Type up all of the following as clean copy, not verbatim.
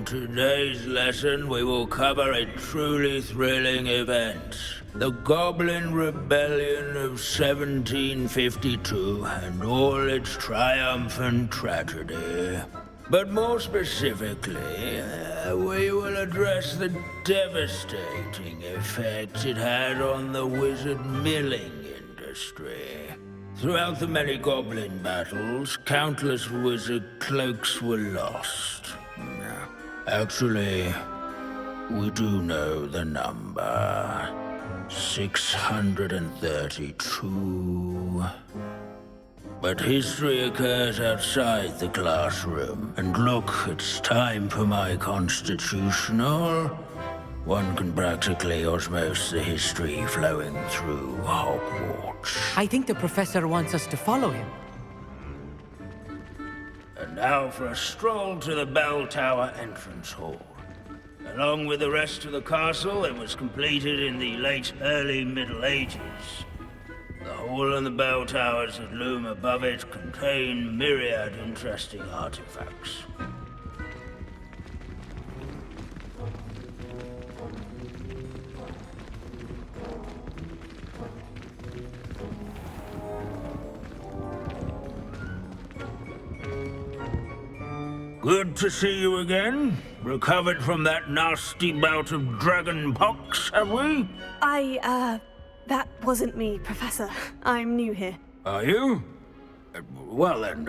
In today's lesson, we will cover a truly thrilling event. The Goblin Rebellion of 1752 and all its triumphant tragedy. But more specifically, we will address the devastating effect it had on the wizard milling industry. Throughout the many goblin battles, countless wizard cloaks were lost. Actually, we do know the number. 632. But history occurs outside the classroom. And look, it's time for my constitutional. One can practically osmose the history flowing through Hogwarts. I think the professor wants us to follow him. And now for a stroll to the Bell Tower entrance hall. Along with the rest of the castle, it was completed in the early Middle Ages. The hall and the bell towers that loom above it contain myriad interesting artifacts. Good to see you again. Recovered from that nasty bout of dragon pox, have we? That wasn't me, Professor. I'm new here. Are you? Well then,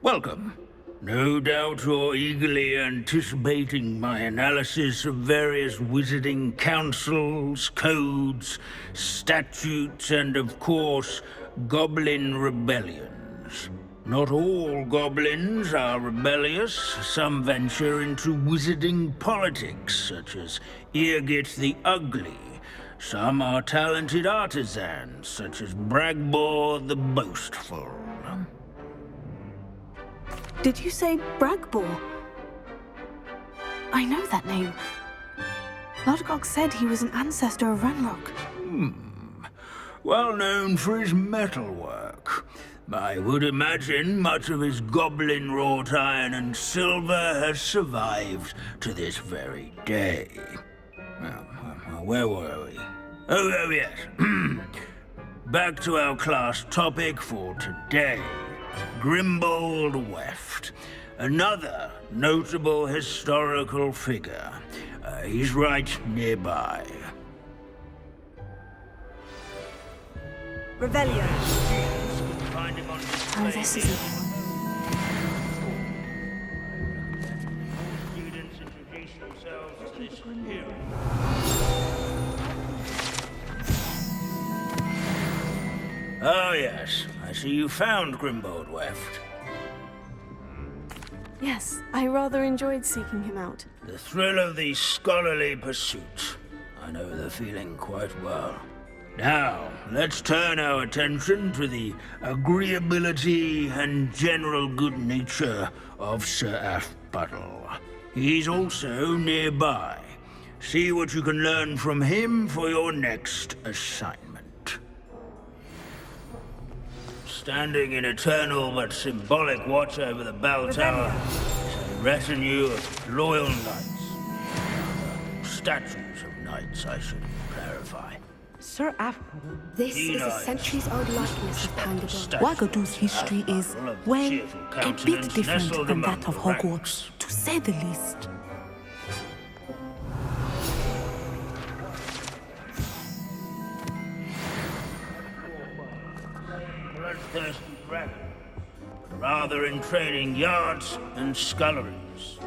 welcome. No doubt you're eagerly anticipating my analysis of various wizarding councils, codes, statutes, and of course, goblin rebellions. Not all goblins are rebellious. Some venture into wizarding politics, such as Irgit the Ugly. Some are talented artisans, such as Bragbor the Boastful. Did you say Bragbor? I know that name. Lodgok said he was an ancestor of Ranrock. Well known for his metalwork. I would imagine much of his goblin wrought iron and silver has survived to this very day. Where were we? Oh yes. Back to our class topic for today. Grimbold Weft. Another notable historical figure. He's right nearby. Revelio. Oh, this is it. Students introduce themselves to this hero. Oh yes, I see you found Grimbold Weft. Yes, I rather enjoyed seeking him out. The thrill of the scholarly pursuit. I know the feeling quite well. Now, let's turn our attention to the agreeability and general good nature of Sir Afpuddle. He's also nearby. See what you can learn from him for your next assignment. Standing in eternal but symbolic watch over the bell tower is a retinue of loyal knights. Statues of knights, I should clarify. Sir Afpuddle. This is a centuries-old likeness of Pandagon. Wagadu's history is, well, a bit different from that of Hogwarts, to say the least. Bloodthirsty dragon, rather in training yards and sculleries.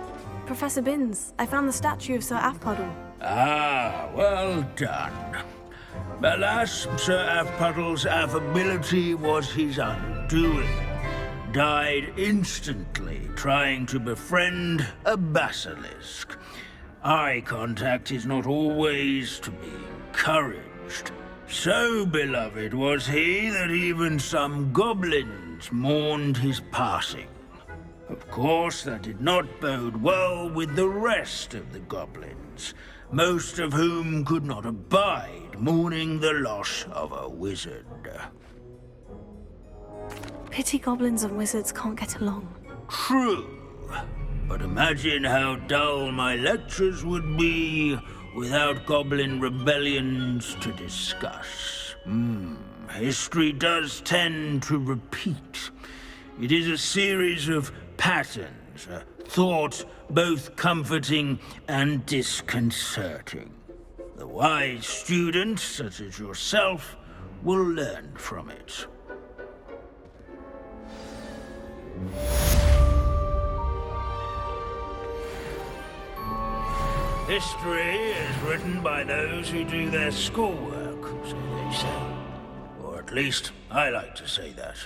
Professor Binns, I found the statue of Sir Afpuddle. Ah, well done. Alas, Sir Afpuddle's affability was his undoing. Died instantly trying to befriend a basilisk. Eye contact is not always to be encouraged. So beloved was he that even some goblins mourned his passing. Of course, that did not bode well with the rest of the goblins, most of whom could not abide mourning the loss of a wizard. Pity goblins and wizards can't get along. True. But imagine how dull my lectures would be without goblin rebellions to discuss. History does tend to repeat. It is a series of patterns, a thought both comforting and disconcerting. The wise students, such as yourself, will learn from it. History is written by those who do their schoolwork, so they say. Or at least, I like to say that.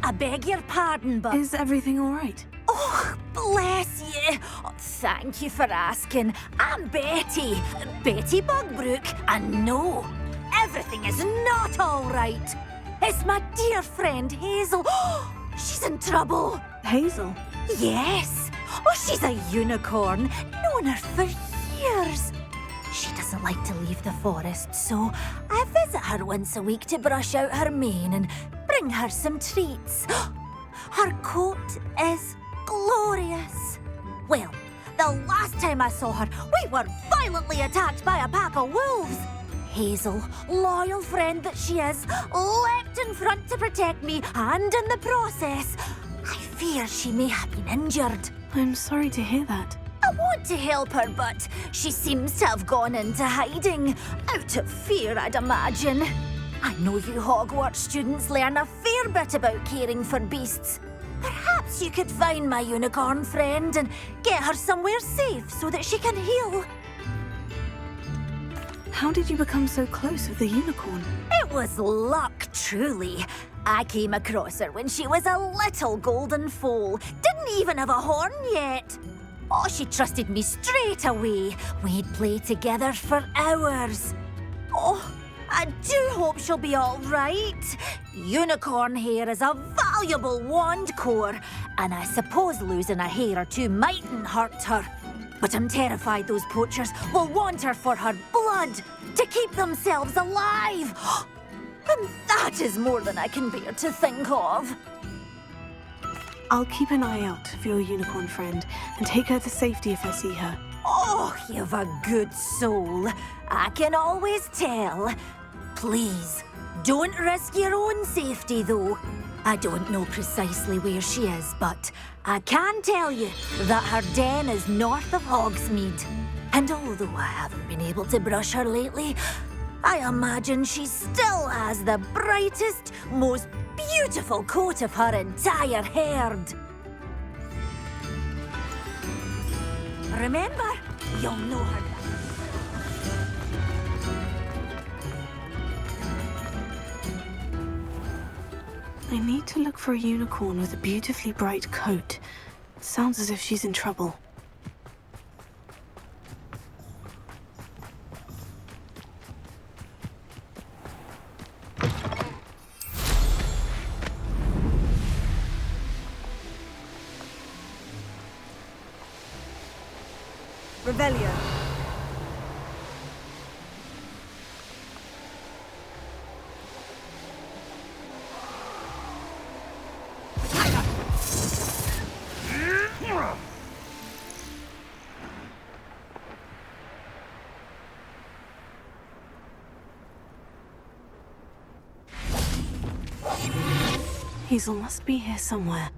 I beg your pardon, but... Is everything all right? Oh, bless you. Oh, thank you for asking. I'm Betty. Betty Bugbrook. And no, everything is not all right. It's my dear friend Hazel. She's in trouble. Hazel? Yes. Oh, she's a unicorn. Known her for years. She doesn't like to leave the forest, so I visit her once a week to brush out her mane and bring her some treats. Her coat is glorious. Well, the last time I saw her, we were violently attacked by a pack of wolves. Hazel, loyal friend that she is, leapt in front to protect me, and in the process, I fear she may have been injured. I'm sorry to hear that. I want to help her, but she seems to have gone into hiding. Out of fear, I'd imagine. I know you Hogwarts students learn a fair bit about caring for beasts. Perhaps you could find my unicorn friend and get her somewhere safe so that she can heal. How did you become so close with the unicorn? It was luck, truly. I came across her when she was a little golden foal. Didn't even have a horn yet. Oh, she trusted me straight away. We'd play together for hours. Oh, I do hope she'll be all right. Unicorn hair is a valuable wand core, and I suppose losing a hair or two mightn't hurt her. But I'm terrified those poachers will want her for her blood, to keep themselves alive. And that is more than I can bear to think of. I'll keep an eye out for your unicorn friend and take her to safety if I see her. Oh, you've a good soul. I can always tell. Please, don't risk your own safety, though. I don't know precisely where she is, but I can tell you that her den is north of Hogsmeade. And although I haven't been able to brush her lately, I imagine she still has the brightest, most beautiful coat of her entire herd. Remember, you'll know her. I need to look for a unicorn with a beautifully bright coat. It sounds as if she's in trouble. Revelio. Hazel must be here somewhere.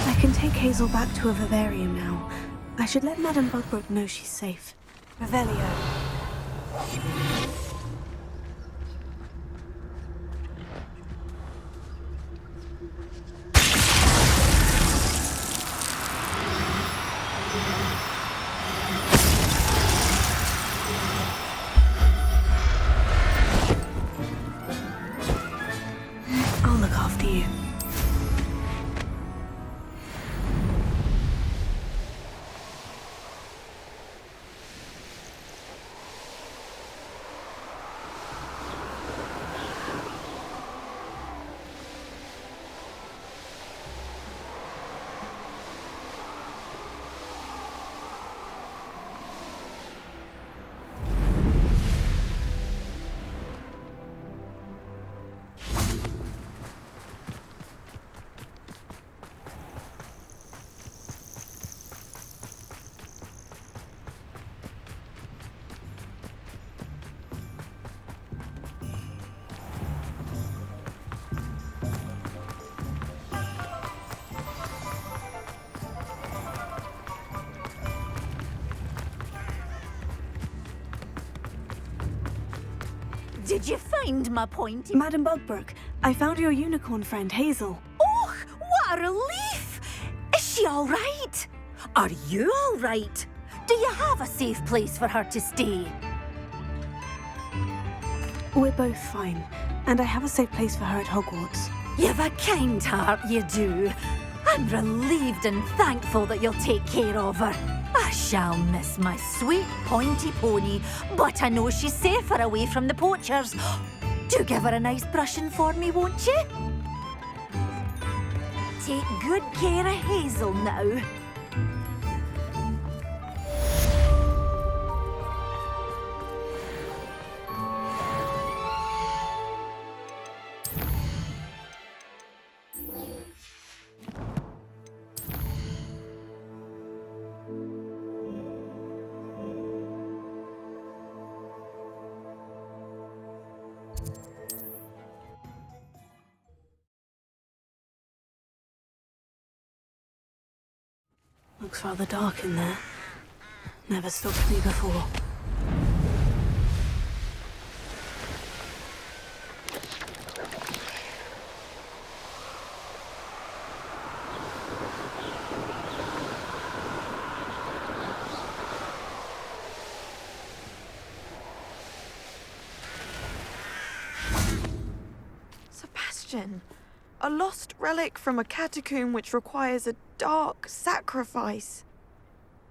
I can take Hazel back to a vivarium now. I should let Madame Bugbrook know she's safe. Revelio. after you. Did you find my point? Madam Bugbrook, I found your unicorn friend, Hazel. Oh, what a relief! Is she all right? Are you all right? Do you have a safe place for her to stay? We're both fine, and I have a safe place for her at Hogwarts. You've a kind heart, you do. I'm relieved and thankful that you'll take care of her. I shall miss my sweet pointy pony, but I know she's safer away from the poachers. Do give her a nice brushing for me, won't you? Take good care of Hazel now. Looks rather dark in there. Never stopped me before. Sebastian, a lost relic from a catacomb which requires a dark sacrifice.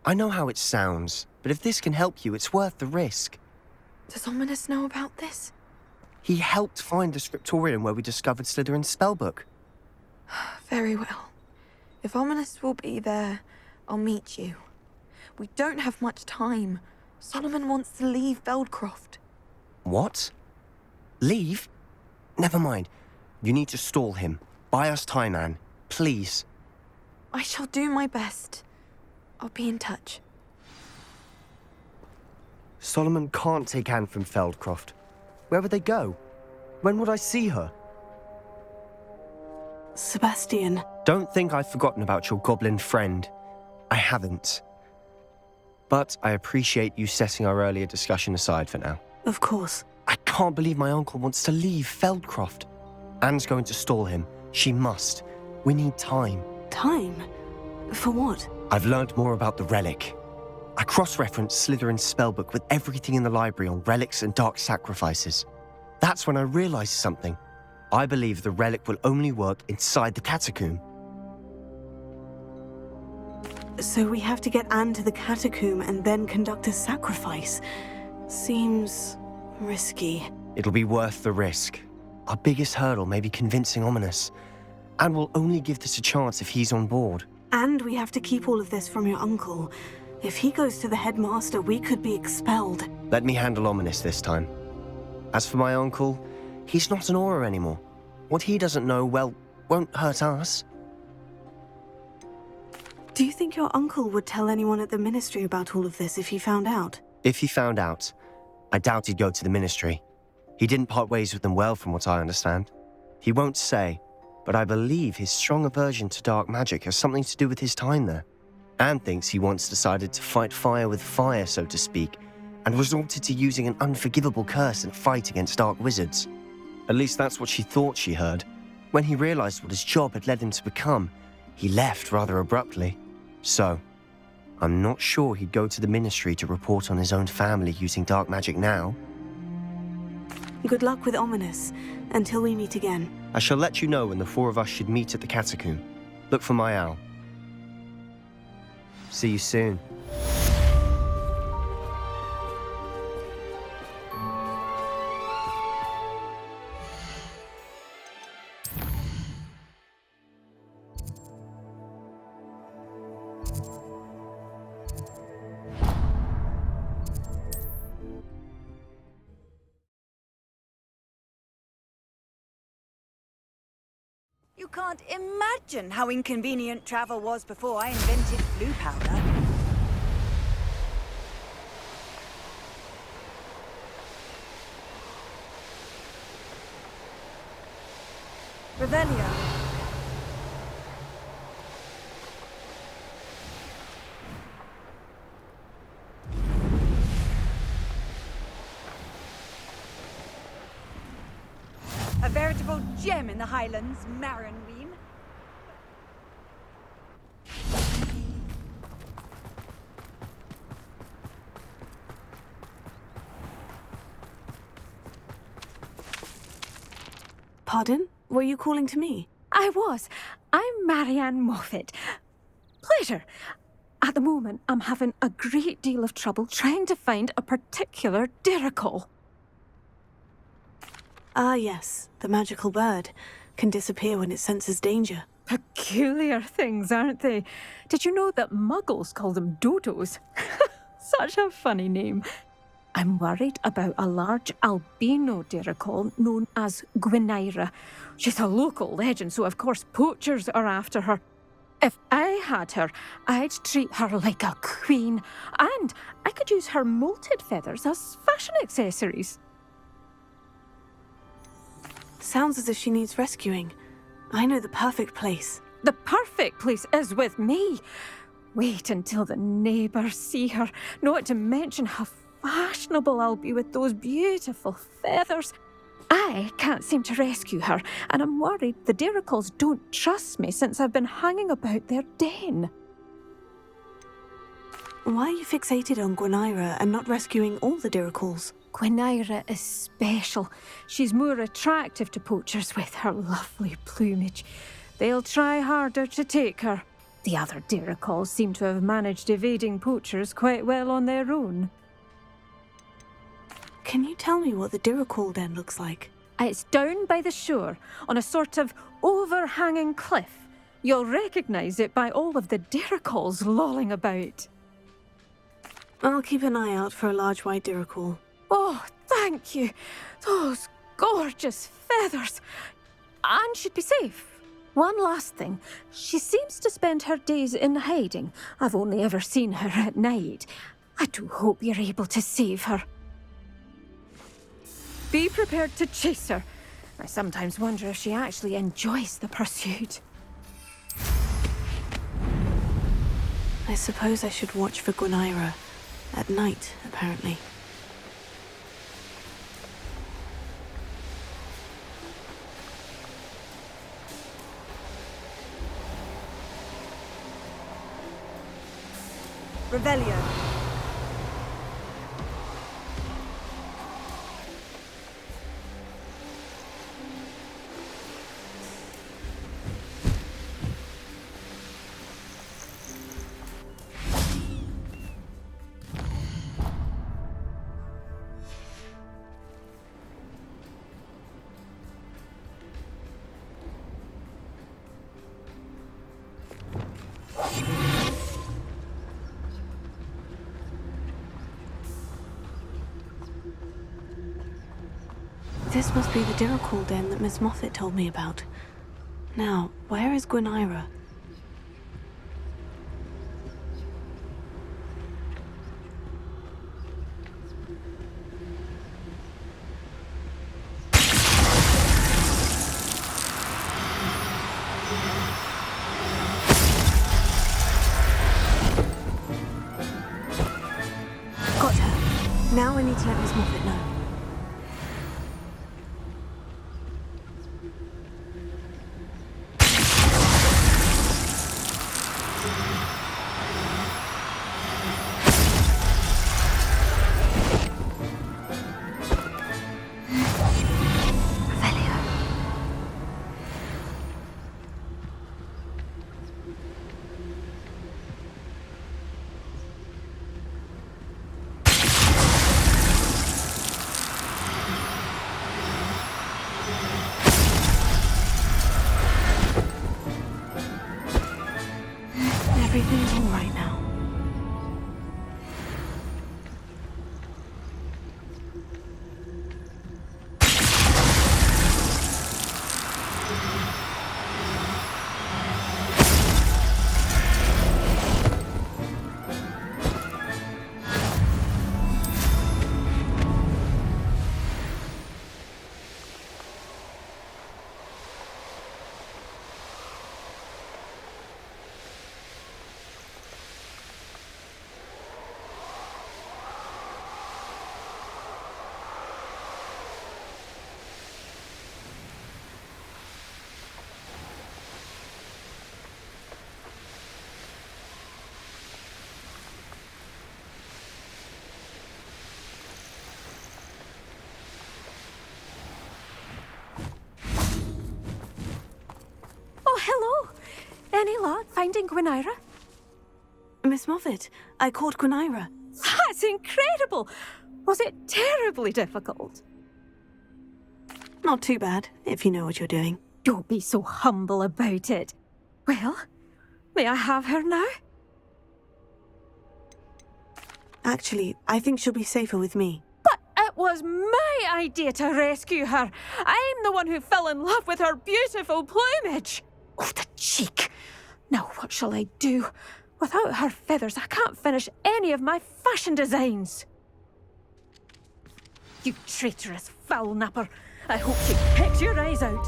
I know how it sounds, but if this can help you, it's worth the risk. Does Ominous know about this? He helped find the scriptorium where we discovered Slytherin's spellbook. Very well. If Ominous will be there, I'll meet you. We don't have much time. Solomon wants to leave Feldcroft. What? Leave? Never mind. You need to stall him. Buy us time, Anne. Please. I shall do my best. I'll be in touch. Solomon can't take Anne from Feldcroft. Where would they go? When would I see her? Sebastian. Don't think I've forgotten about your goblin friend. I haven't. But I appreciate you setting our earlier discussion aside for now. Of course. I can't believe my uncle wants to leave Feldcroft. Anne's going to stall him. She must. We need time. Time? For what? I've learned more about the relic. I cross-referenced Slytherin's spellbook with everything in the library on relics and dark sacrifices. That's when I realized something. I believe the relic will only work inside the catacomb. So we have to get Anne to the catacomb and then conduct a sacrifice. Seems risky. It'll be worth the risk. Our biggest hurdle may be convincing Ominous. And we'll only give this a chance if he's on board. And we have to keep all of this from your uncle. If he goes to the headmaster, we could be expelled. Let me handle Ominous this time. As for my uncle, he's not an Auror anymore. What he doesn't know, well, won't hurt us. Do you think your uncle would tell anyone at the ministry about all of this if he found out? If he found out, I doubt he'd go to the ministry. He didn't part ways with them well, from what I understand. He won't say, but I believe his strong aversion to dark magic has something to do with his time there. Anne thinks he once decided to fight fire with fire, so to speak, and resorted to using an unforgivable curse in a fight against dark wizards. At least that's what she thought she heard. When he realized what his job had led him to become, he left rather abruptly. So, I'm not sure he'd go to the ministry to report on his own family using dark magic now. Good luck with Ominous, until we meet again. I shall let you know when the four of us should meet at the catacomb. Look for my owl. See you soon. You can't imagine how inconvenient travel was before I invented blue powder. Revelio. A veritable gem in the Highlands, Marinween. Pardon? Were you calling to me? I was. I'm Marianne Moffat. Pleasure. At the moment, I'm having a great deal of trouble trying to find a particular diricawl. Ah, yes. The magical bird can disappear when it senses danger. Peculiar things, aren't they? Did you know that muggles call them dodos? Such a funny name. I'm worried about a large albino diricawl known as Gwynaira. She's a local legend, so of course poachers are after her. If I had her, I'd treat her like a queen, and I could use her molted feathers as fashion accessories. Sounds as if she needs rescuing. I know the perfect place. The perfect place is with me. Wait until the neighbours see her, not to mention how fashionable I'll be with those beautiful feathers. I can't seem to rescue her, and I'm worried the diricawls don't trust me since I've been hanging about their den. Why are you fixated on Gwynaira and not rescuing all the diricawls? Gwynaira is special. She's more attractive to poachers with her lovely plumage. They'll try harder to take her. The other diricawls seem to have managed evading poachers quite well on their own. Can you tell me what the diricawl den looks like? It's down by the shore, on a sort of overhanging cliff. You'll recognise it by all of the diricawls lolling about. I'll keep an eye out for a large white diricawl. Oh, thank you. Those gorgeous feathers. And she'd be safe. One last thing. She seems to spend her days in hiding. I've only ever seen her at night. I do hope you're able to save her. Be prepared to chase her. I sometimes wonder if she actually enjoys the pursuit. I suppose I should watch for Gwynaira. At night, apparently. Revelio. This must be the diricawl den that Miss Moffat told me about. Now, where is Gwynaira? Got her. Now I need to let Miss Moffat know. everything's all right now. Hello. Any luck finding Gwynaira? Miss Moffat, I caught Gwynaira. That's incredible! Was it terribly difficult? Not too bad, if you know what you're doing. Don't be so humble about it. Well, may I have her now? Actually, I think she'll be safer with me. But it was my idea to rescue her. I'm the one who fell in love with her beautiful plumage. Oh, the cheek! Now what shall I do? Without her feathers, I can't finish any of my fashion designs. You traitorous foul napper. I hope she pecks your eyes out.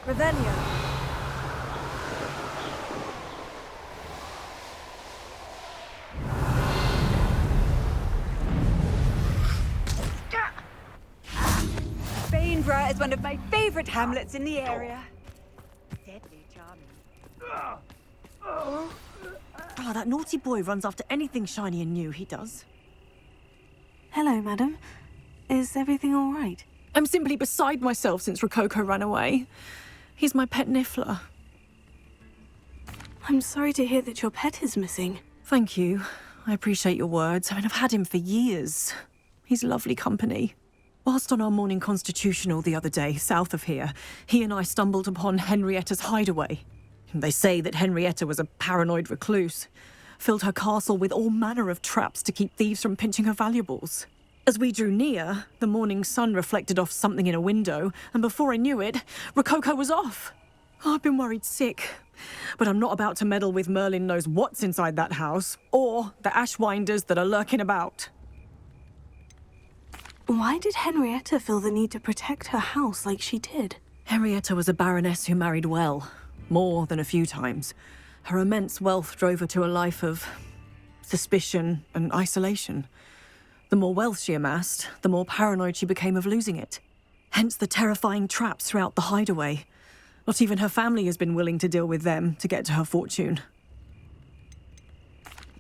Revelio. Bainborough is one of my favourite hamlets in the area. Deadly charming. Oh, that naughty boy runs after anything shiny and new, he does. Hello, madam. Is everything all right? I'm simply beside myself since Rococo ran away. He's my pet niffler. I'm sorry to hear that your pet is missing. Thank you. I appreciate your words. I mean, I've had him for years. He's lovely company. Whilst on our morning constitutional the other day, south of here, he and I stumbled upon Henrietta's hideaway. They say that Henrietta was a paranoid recluse, filled her castle with all manner of traps to keep thieves from pinching her valuables. As we drew near, the morning sun reflected off something in a window, and before I knew it, Rococo was off. I've been worried sick, but I'm not about to meddle with Merlin knows what's inside that house, or the ashwinders that are lurking about. Why did Henrietta feel the need to protect her house like she did? Henrietta was a baroness who married well, more than a few times. Her immense wealth drove her to a life of suspicion and isolation. The more wealth she amassed, the more paranoid she became of losing it. Hence the terrifying traps throughout the hideaway. Not even her family has been willing to deal with them to get to her fortune.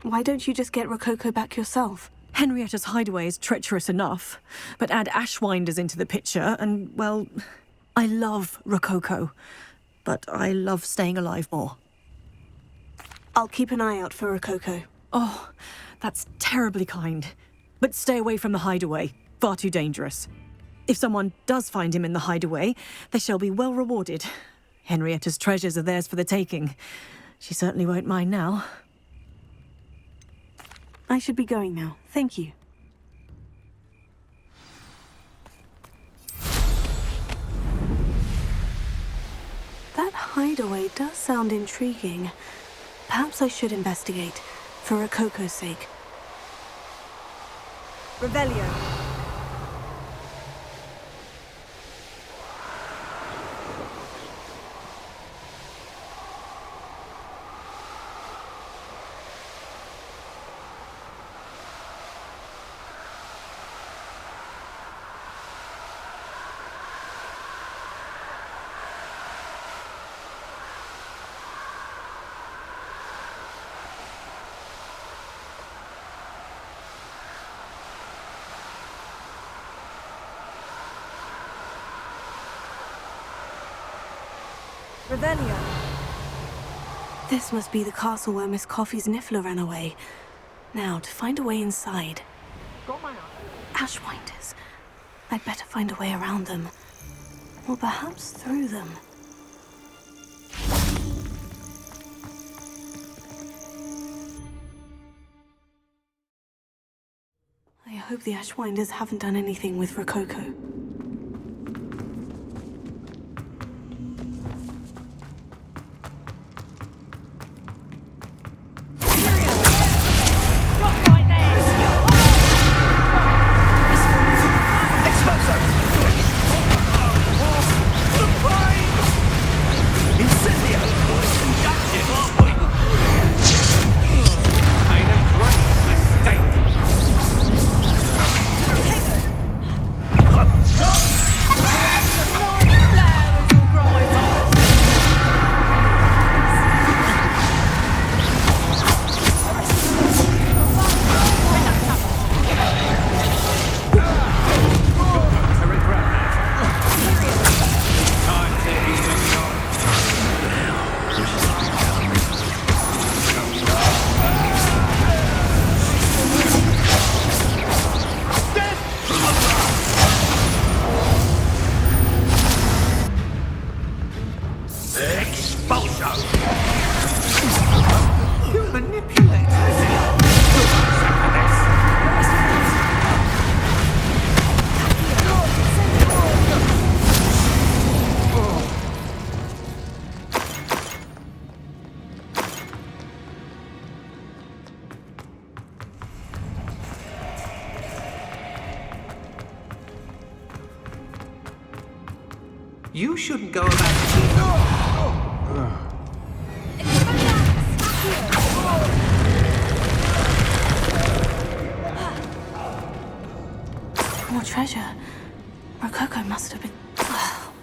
Why don't you just get Rococo back yourself? Henrietta's hideaway is treacherous enough, but add ashwinders into the picture and, well, I love Rococo, but I love staying alive more. I'll keep an eye out for Rococo. Oh, that's terribly kind. But stay away from the hideaway. Far too dangerous. If someone does find him in the hideaway, they shall be well rewarded. Henrietta's treasures are theirs for the taking. She certainly won't mind now. I should be going now. Thank you. That hideaway does sound intriguing. Perhaps I should investigate, for Rococo's sake. Revelio. Revelio. This must be the castle where Miss Coffee's niffler ran away. Now, to find a way inside. Ashwinders. I'd better find a way around them. Or perhaps through them. I hope the Ashwinders haven't done anything with Rococo. You shouldn't go about More treasure. Rococo must have been...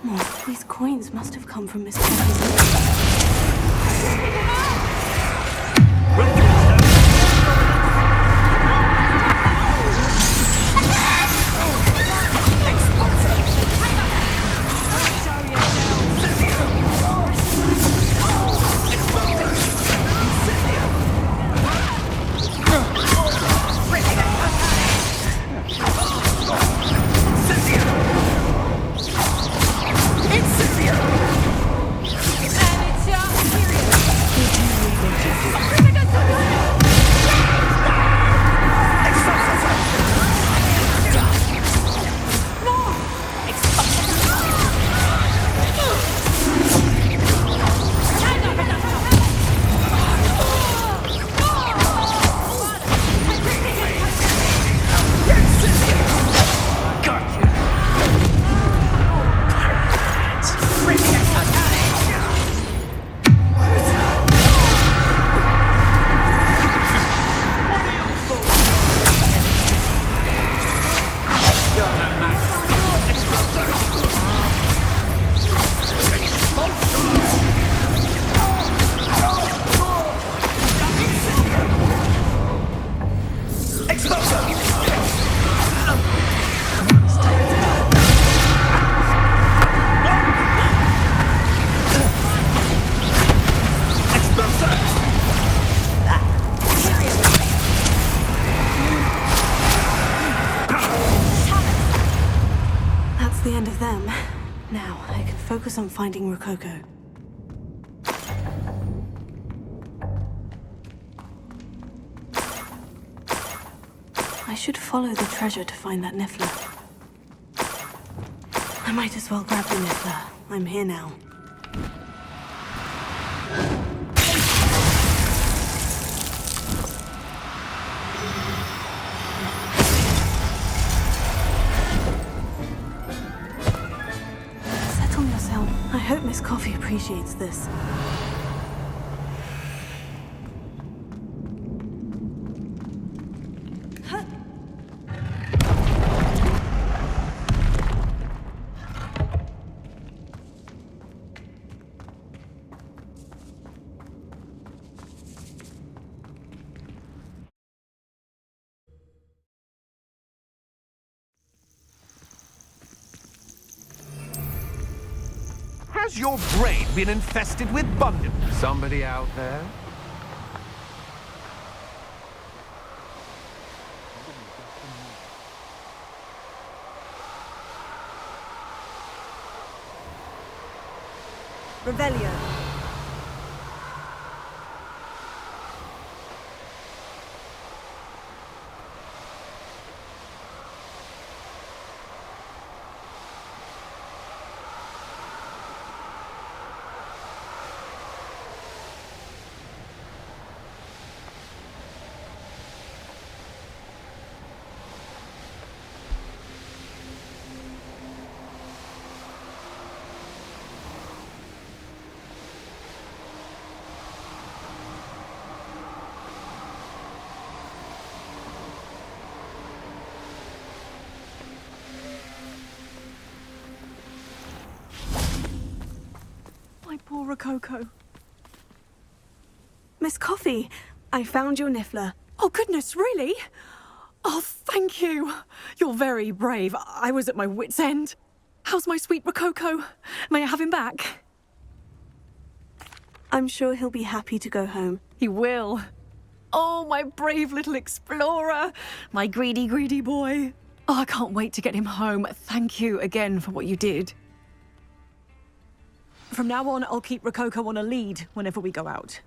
More. These coins must have come from Miss Coffee's. The end of them. Now, I can focus on finding Rococo. I should follow the treasure to find that niffler. I might as well grab the niffler. I'm here now. I hope Miss Coffee appreciates this. Has your brain been infested with bundle? Somebody out there? Revelio. My poor Rococo. Miss Coffee, I found your niffler. Oh, goodness, really? Oh, thank you. You're very brave. I was at my wit's end. How's my sweet Rococo? May I have him back? I'm sure he'll be happy to go home. He will. Oh, my brave little explorer. My greedy, greedy boy. Oh, I can't wait to get him home. Thank you again for what you did. From now on, I'll keep Rococo on a lead whenever we go out.